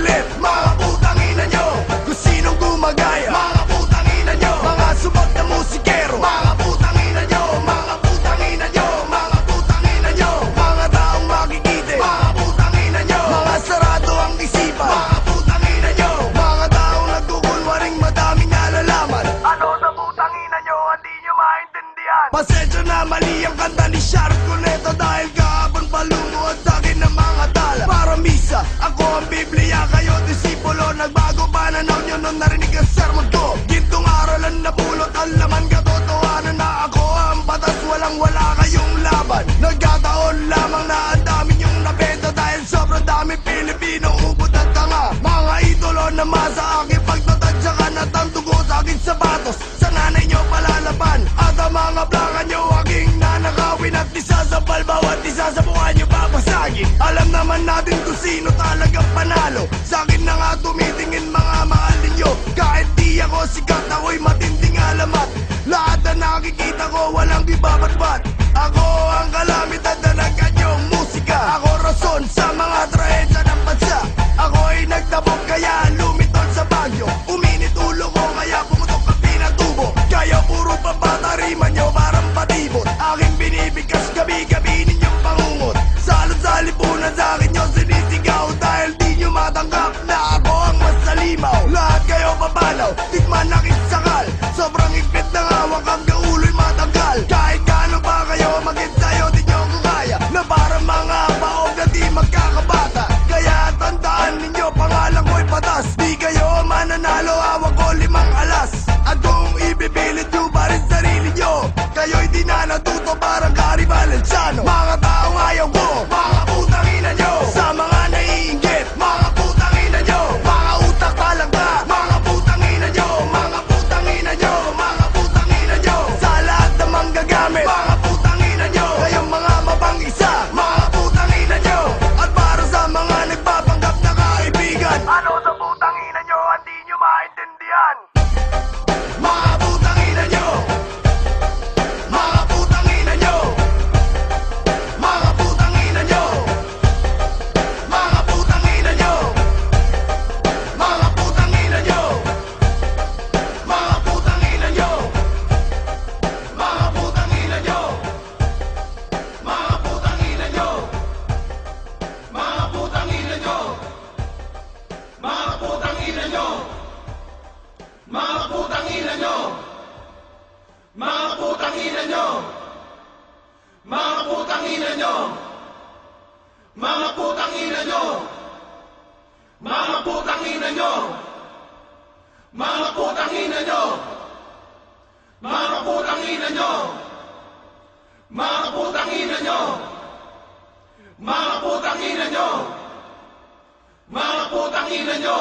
kulit, mga putang ina nyo. Kung sinong gumagaya, mga putang ina nyo. Mga subok na musikero, mga putang ina nyo. Mga putang ina nyo, mga putang ina nyo. Mga taong makikite, mga putang ina nyo. Mga sarado ang isipan, mga putang ina nyo. Mga taong nagkukunwaring madaming nalalaman. Ano sa putang ina nyo, hindi nyo maintindihan. Pasensya na mali ang kanta ni Sharp Cuneta, dahil kahapon palumuot sa'kin ng mga tala. Para misa, ako ang Biblia, kayo disipulo. Nagbago pananaw nyo nung narinig ang sermon ko. Gintong aralan na pulot ang laman, katotohanan na ako ang batas. Walang wala kayong laban. Nagkataon lamang na ang dami nyong nabenta, dahil sobrang dami Pilipino ubod at tanga. Mga idolo na masa aking pagtatadya ka na tandugo sa aking sapatos. Sa nanay nyo palalaban, at ang mga plaka nyo aking nanakawin. At isa sa bawat isa sa mukha nyo babasagin. Alam naman natin kung sino talagang panalo. Sa akin na nga tumitingin mga mahal ninyo. Kahit di ako sikat, ako'y matinding alamat. Lahat na nakikita ko walang ibabatbat. Ako ang kalamidad na nagkanyong musika. Ako rason sa mga trahedya ng bansa. Ako'y nagtabog kaya lumitol sa bagyo. Uminit ulo ko kaya pumutok ang pinatubo. Kaya puro pabata rima nyo parang patibot. Aking binibigkas gabi-gabi ninyong pangungot. Salot sa lipunan sa akin nyo sinisigaw, dahil di nyo matanggap na ako ang mas salimaw. Lahat kayo papalaw, tikman aking sakal. Sobrang higpit ng hawak ang gaulo'y matanggal. Kahit gaano pa kayo maging sayo, di nyo ko kaya. Na parang mga baog na di magkakabata. Kaya tandaan ninyo, pangalan ko'y patas. Di kayo mananalo, hawak ko 5 alas. At kung ibibilit nyo pa rin sarili nyo, kayo'y di na natuto parang Gary Valenciano. Mga taong ayaw ko, mga putang ina nyo. Sa mga naiinggit, mga putang ina nyo. Mga utak talangka, mga putang ina nyo. Mga putang ina nyo, mga putang ina nyo. Sa lahat na manggagamit, mga putang ina nyo. Kayong mga mabang-isa, mga putang ina nyo. At para sa mga nagpapanggap na kaibigan, ano sa putang ina nyo, hindi nyo maintindihan. Mga putang ina nyo, mga putang ina nyo. Mga putang ina nyo, mga putang ina nyo. Mga putang ina nyo, mga putang ina nyo. Mga putang ina nyo, mga putang ina nyo. Mga putang ina nyo, mga putang ina nyo. Mga putang ina nyo, mga putang ina nyo. Mga putang ina nyo, mga putang ina nyo. Mga putang ina nyo, mga putang ina nyo. Mga putang ina nyo, mga putang ina nyo. Mga putang ina nyo, mga putang ina nyo.